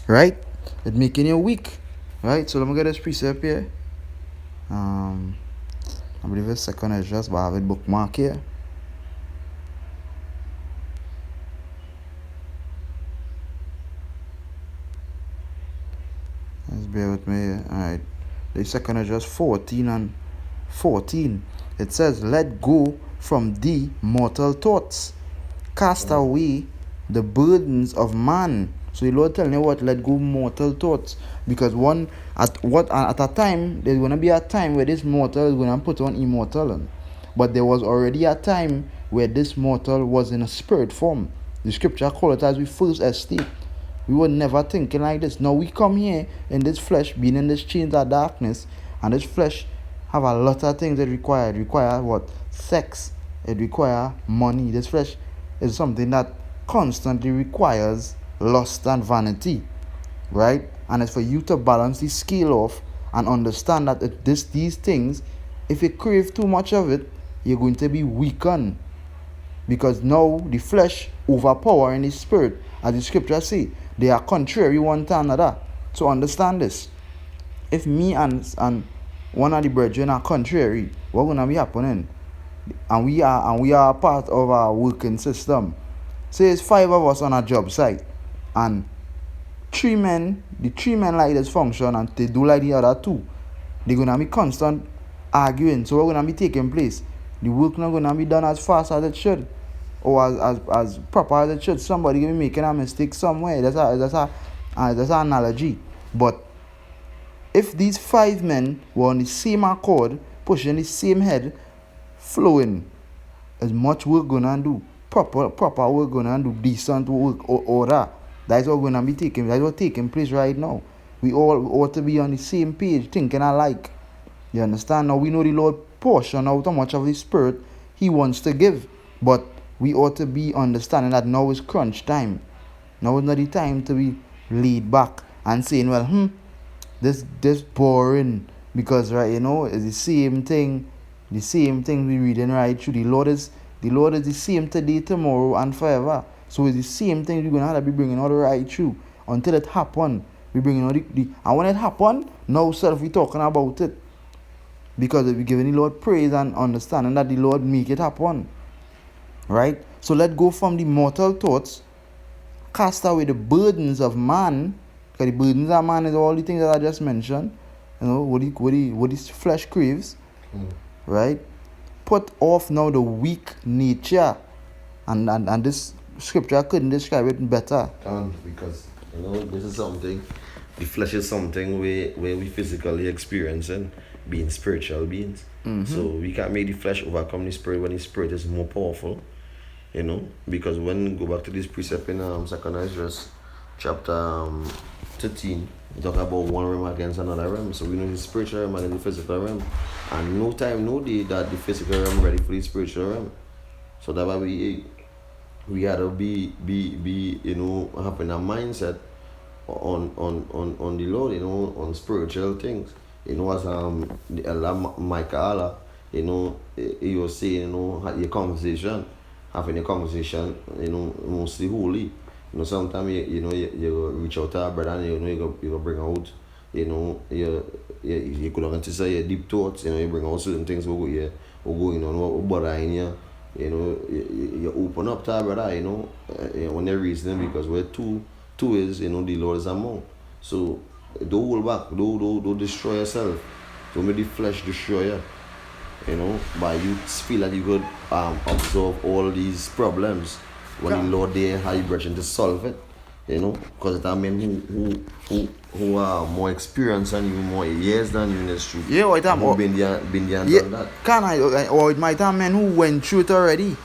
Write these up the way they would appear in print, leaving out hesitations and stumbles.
right? It's making you weak, right? So let me get this precept here. I believe it's second Esdras, but I have it bookmark here. Just bear with me here. Alright. The second Esdras 14 and 14. It says, let go from thee mortal thoughts. Cast away the burdens of man. So the Lord telling you what, let go mortal thoughts. Because at a time, there's gonna be a time where this mortal is gonna put on immortal. But there was already a time where this mortal was in a spirit form. The scripture call it as we first estate. We were never thinking like this. Now we come here in this flesh, being in this chains of darkness, and this flesh have a lot of things that require. It require what? Sex. It require money. This flesh is something that constantly requires lust and vanity, right? And it's for you to balance the scale off and understand that these things, if you crave too much of it, you're going to be weakened, because now the flesh overpowering the spirit, as the scripture say, they are contrary one to another. So understand this. If me and one of the brethren are contrary, what gonna be happening? And we are part of our working system. Say it's 5 of us on a job site, and the 3 men like this function and they do like the other 2. They're gonna be constant arguing. So what's gonna be taking place? The work not gonna be done as fast as it should, or as proper as it should. Somebody gonna be making a mistake somewhere. That's an analogy. But if these 5 men were on the same accord, pushing the same head, flowing, as much work gonna do, proper work gonna do, decent work, order. That's what gonna be taking. That's what taking place right now. We all ought to be on the same page, thinking alike. You understand? Now we know the Lord portion out how much of His Spirit He wants to give, but we ought to be understanding that now is crunch time. Now is not the time to be laid back and saying, well, this boring, because right, it's the same thing we reading right through. The Lord is the same today, tomorrow, and forever. So it's the same thing we're gonna have to be bringing all the right through until it happen. We bringing all and when it happen, now self we talking about it, because we giving the Lord praise and understanding that the Lord make it happen. Right? So let go from the mortal thoughts, cast away the burdens of man, because the burdens of man is all the things that I just mentioned. What his flesh craves. Right? Put off now the weak nature. And this scripture couldn't describe it better. Because this is something, the flesh is something where we physically experiencing being spiritual beings. So we can't make the flesh overcome the spirit when the spirit is more powerful. Because when we go back to this precept in 2 Esdras chapter 13, we talk about one realm against another realm. So we know the spiritual realm and the physical realm, and no time, no day that the physical realm ready for the spiritual realm. So that's why we had to be having a mindset on the Lord, on spiritual things. As the elder Micah Allah, he was saying, having a conversation, mostly holy. Sometimes you reach out to a brother and you go bring out, you could answer your deep thoughts, you bring out certain things what going on, what bothering you. You open up to a brother, when they're reasoning, because we're two is, the Lord is among. So don't hold back, don't destroy yourself. Don't make the flesh destroy you. By you feel like you could absorb all these problems when the Lord there how you bring to solve it. Because it's a men who are more experienced than you, more years than you in the street. Yeah, or been there done that. Or it might have men who went through it already.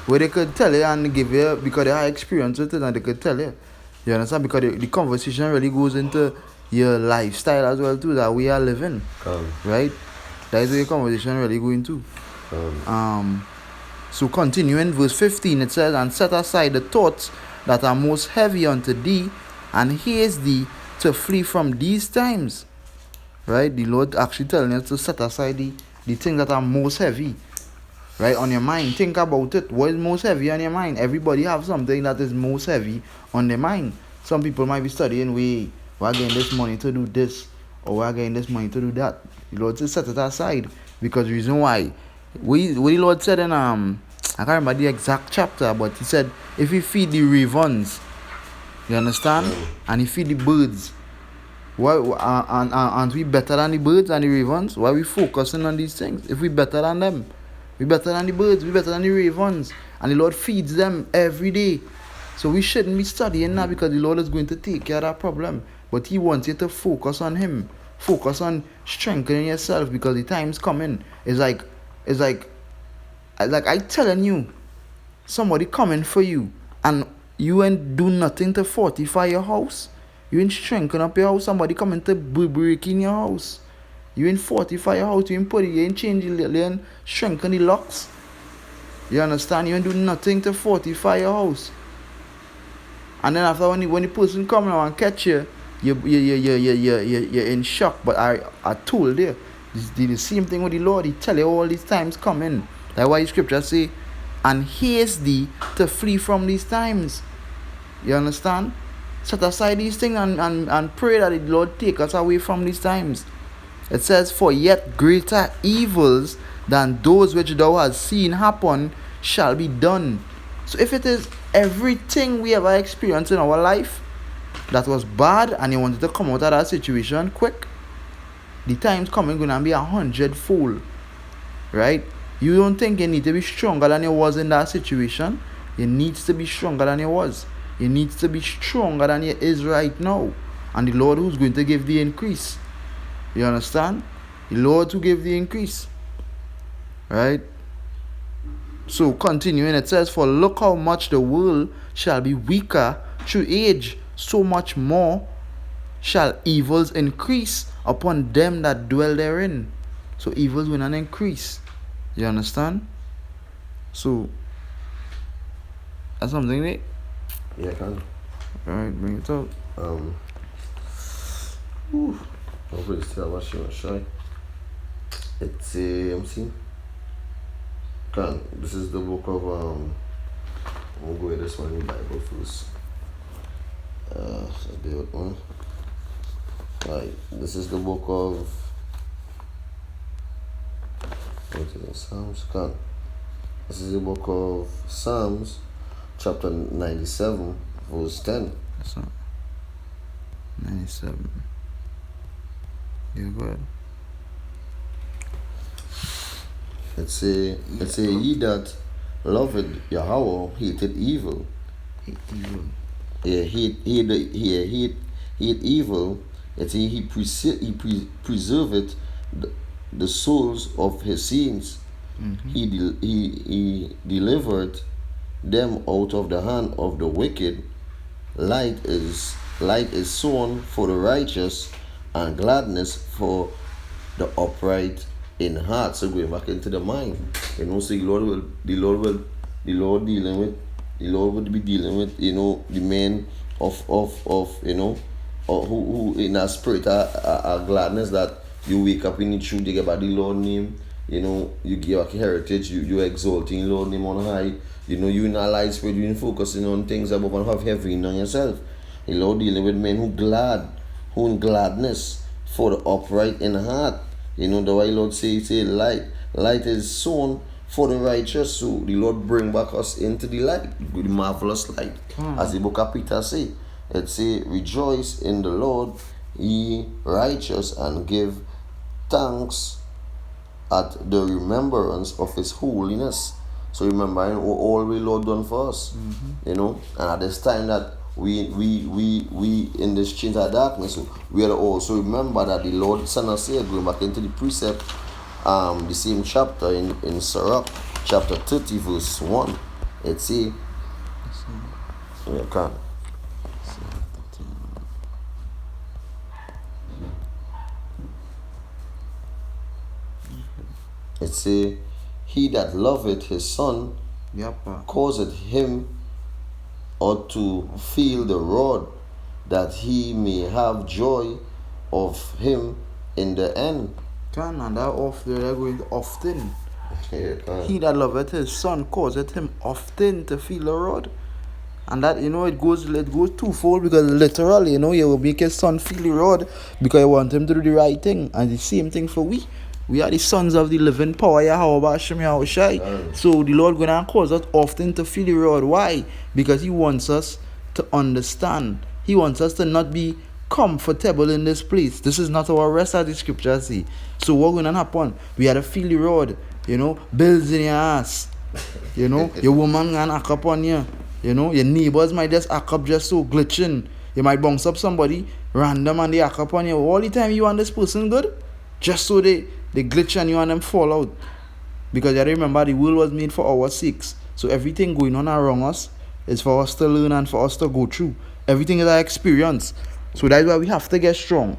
Where they could tell you and give you, because they have experience with it, and they could tell you. You understand? Because the conversation really goes into your lifestyle as well too, that we are living. Right? That is where the conversation really going to. So continuing verse 15, it says, and set aside the thoughts that are most heavy unto thee, and haste thee to flee from these times. Right? The Lord actually telling us to set aside the things that are most heavy. Right? On your mind. Think about it. What is most heavy on your mind? Everybody have something that is most heavy on their mind. Some people might be studying, we're getting this money to do this, or we're getting this money to do that. The Lord said set it aside, because the reason why, what the Lord said in I can't remember the exact chapter, but he said if we feed the ravens, you understand, and he feed the birds, why aren't we better than the birds and the ravens? Why are we focusing on these things? If we better than them, we better than the birds, we better than the ravens, and the Lord feeds them every day. So we shouldn't be studying now, because the Lord is going to take care of that problem. But He wants you to focus on Him, focus on strengthening yourself, because the time's coming. It's like I telling you, somebody coming for you, and you ain't do nothing to fortify your house. You ain't strengthen up your house. Somebody coming to break in your house. You ain't fortify your house. You ain't put it. You ain't change it. You ain't strengthen the locks. You understand? You ain't do nothing to fortify your house. And then after when the person come now and catch you, you're in shock. But I told you, the same thing with the Lord. He tell you all these times coming. That's why the scripture say, and haste thee to flee from these times. You understand? Set aside these things and pray that the Lord take us away from these times. It says, for yet greater evils than those which thou hast seen happen shall be done. So if it is everything we ever experienced in our life that was bad, and you wanted to come out of that situation quick, the time's coming gonna be 100-fold. Right? You don't think you need to be stronger than you was in that situation? You need to be stronger than you was. You need to be stronger than you is right now. And the Lord who's going to give the increase. You understand? The Lord who gave the increase. Right? So continuing, it says, for look how much the world shall be weaker through age, so much more shall evils increase upon them that dwell therein. So evils will not increase. You understand? So that's something, Nick? Yeah, I can. Alright, bring it up. Hopefully it's still watching or shy. It's I'm seeing. This is the book of we'll go with this one in the Bible first. So bear with me. Right, this is the book of Psalms. This is the book of Psalms, chapter 97, verse 10. That's not 97. Yeah, go ahead. It say ye that loveth Yahweh hated evil. Hate evil. Yeah, hate evil. It say he preserveth the souls of his saints. Mm-hmm. He delivered them out of the hand of the wicked. Light is sown for the righteous, and gladness for the upright in heart. So going back into the mind, you know, so the Lord will be dealing with, you know, the men of you know, or who in a spirit of gladness, that you wake up in the truth, you get by the Lord name, you know, you give a heritage, you exalting Lord name on high, you know, you in a light spirit, you focusing on things above and have heavy on yourself. The Lord dealing with men who in gladness for the upright in heart. You know, the way Lord say light is sown for the righteous. So the Lord bring back us into the light, the marvelous light. As the book of Peter say, it say, rejoice in the Lord, ye righteous, and give thanks at the remembrance of his holiness. So remembering all the Lord done for us. Mm-hmm. You know, and at this time that we in this change of darkness, we are also remember that the Lord sent us here, going back into the precept, the same chapter in Sirach, chapter 30, verse 1. It say, it say, he that loveth his son, causeth him or to feel the rod, that he may have joy of him in the end. And that often they're going often. Yeah, he that loveth his son causeth him often to feel the rod. And that, it goes twofold, because literally, you will make your son feel the rod because you want him to do the right thing. And the same thing for we. We are the sons of the living power, Yahweh Hashem Yahushai. So the Lord gonna cause us often to feel the rod. Why? Because He wants us to understand. He wants us to not be comfortable in this place. This is not our rest, as the scriptures say. So what gonna happen? We had to feel the rod, bills in your ass. Your woman gonna act up on you. Your neighbors might just act up just so glitching. You might bounce up somebody random and they act up on you all the time. You want this person good, just so they glitch on you and them fall out. Because you remember, the world was made for our sakes. So everything going on around us is for us to learn and for us to go through. Everything is our experience. So that's why we have to get strong.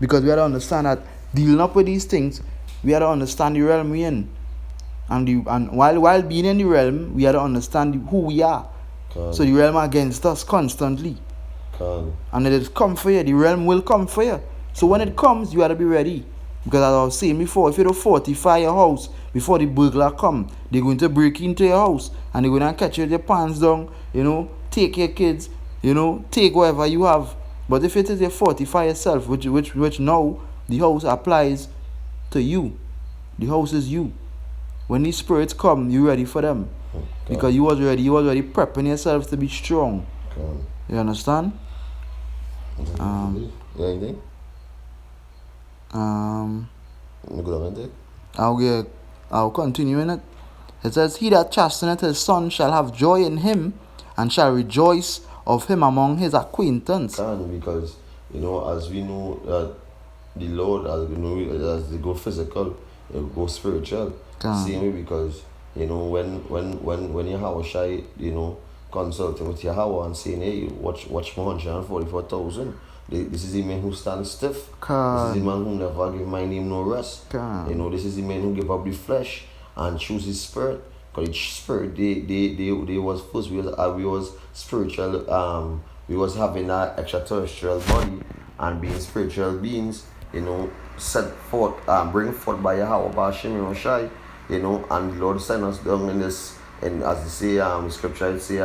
Because we have to understand that dealing up with these things, we have to understand the realm we're in. And while being in the realm, we have to understand who we are. So the realm against us constantly. And it is come for you. The realm will come for you. So when it comes, you have to be ready. Because as I was saying before, if you don't fortify your house before the burglar come, they're going to break into your house and they're going to catch you with your pants down, take your kids, take whatever you have. But if it is you fortify yourself, which now the house applies to you. The house is you. When these spirits come, you're ready for them. Because you was already prepping yourself to be strong. You understand? Anything? I'll continue in it. It says, "He that chasteneth his son shall have joy in him, and shall rejoice of him among his acquaintance." Because as we know that the Lord, as they go physical, it go spiritual. Same way, because when Yahweh consulting with Yahweh and saying, "Hey, watch 144,000. This is the man who stands stiff. This is the man who never give my name no rest. This is the man who give up the flesh and choose his spirit." Because each spirit, they was first, we was spiritual. We was having that extraterrestrial body and being spiritual beings. Set forth, bring forth by Yahweh Hashem Yahushai. And the Lord sent us down in this, and as they say, the scripture it say,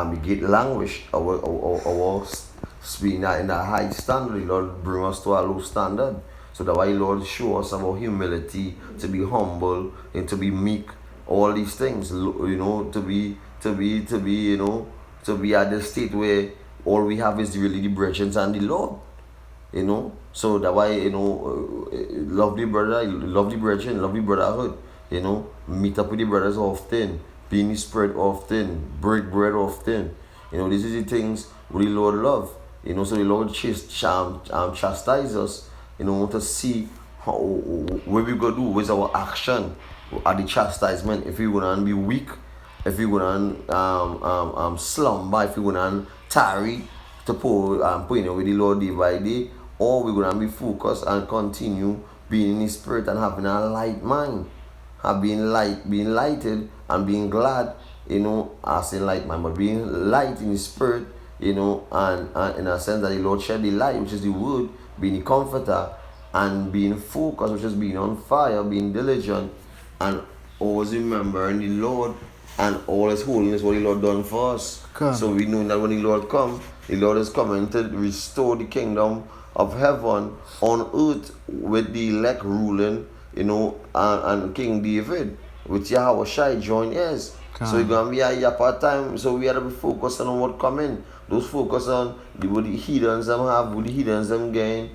we get language, our being in a high standard. The Lord bring us to a low standard. So that's why the Lord show us about humility, to be humble and to be meek, all these things, to be at the state where all we have is really the brethren and the Lord. So that's why, lovely brother, lovely brethren, lovely brotherhood, meet up with the brothers often, be in the spirit often, break bread often. This is the things we the Lord love. So the Lord chastise us, to see how, what we going to do with our action at the chastisement. If we're going to be weak, if we're going to slumber, if we're going to tarry to put with the Lord day by day, or we're going to be focused and continue being in the spirit and having a light mind, being lighted and being glad, as in light mind, but being light in the spirit, and in a sense that the Lord shed the light, which is the word, being the comforter, and being focused, which is being on fire, being diligent, and always remembering the Lord and all His holiness, what the Lord done for us. So we know that when the Lord comes, the Lord is coming to restore the kingdom of heaven on earth with the elect ruling, and King David with Yahweh Shai join ears. So it's gonna be a yapper time. So we have to be focused on what coming. Those focus on what the heathens them have, what the heathens them gain,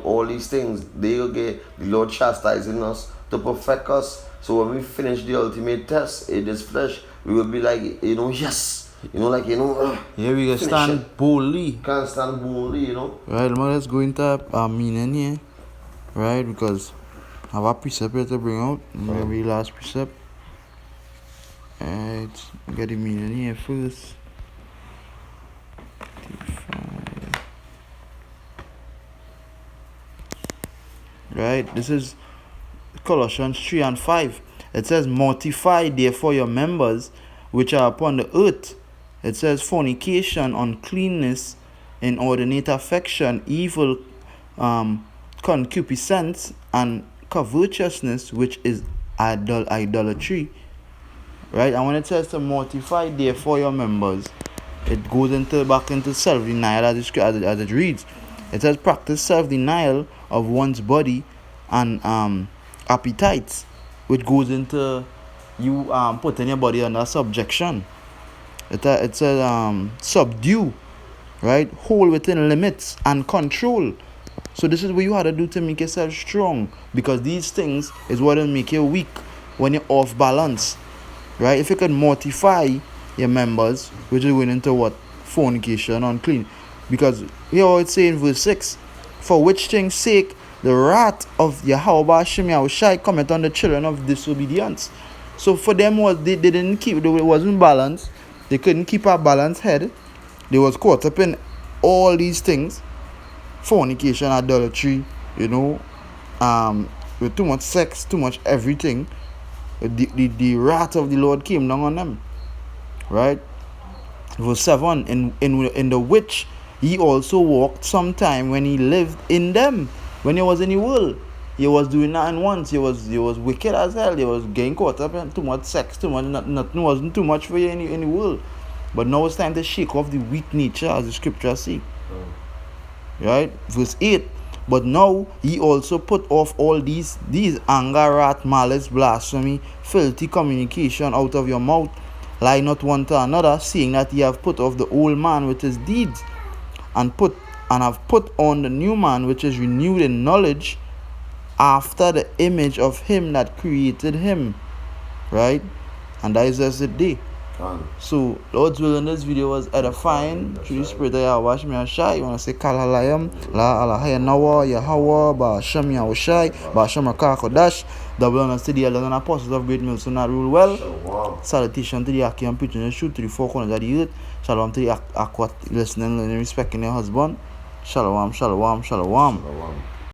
all these things. They will get the Lord chastising us to perfect us. So when we finish the ultimate test in this flesh, we will be like, yes. Here we can stand boldly. Can't stand boldly, Right, let's go into meaning here. Right, because I have a precept here to bring out. Maybe last precept. Alright, get the meaning here first. Right, this is Colossians 3 and 5. It says, "Mortify therefore your members which are upon the earth." It says, "Fornication, uncleanness, inordinate affection, evil concupiscence, and covetousness, which is idolatry." right? And when it says to mortify therefore your members, it goes back into self-denial as it reads. It says practice self-denial of one's body and appetites, which goes into you putting your body under subjection. It says subdue, right? Hold within limits and control. So this is what you have to do to make yourself strong, because these things is what will make you weak when you're off balance, right? If you can mortify your members, which is going into what? Fornication, unclean. Because here it say in verse 6, for which thing's sake the wrath of Yahweh Shem Yahushai cometh on the children of disobedience. So for them they didn't keep, it wasn't balanced. They couldn't keep a balanced head. They was caught up in all these things. Fornication, adultery, with too much sex, too much everything. The wrath of the Lord came down on them. Right? Verse 7, in the which he also walked sometime when he lived in them. When he was in the world, he was doing that in once. He was wicked as hell. He was getting caught up in too much sex, too much, nothing wasn't too much for you in the world. But now it's time to shake off the weak nature, as the scripture say. Right? Verse 8, but now he also put off all these anger, wrath, malice, blasphemy, filthy communication out of your mouth. Lie not one to another, seeing that ye have put off the old man with his deeds, and have put on the new man, which is renewed in knowledge after the image of him that created him. Right? And that is just the day. So Lord's will in this video was edifying through the spirit of Yahweh Shem Yahushai. You want to say Kal Halayim La Alahaya Nawa Yahweh Ba Shem Yahushai Ba Shem Kodash. Double honors to the elders and apostles of Great Millstone that rule well. Shalom. Salutation to the Aki and preaching the truth to the four corners of the earth. Shalom to the Aquat listening and respecting your husband. Shalom, shalom, shalom.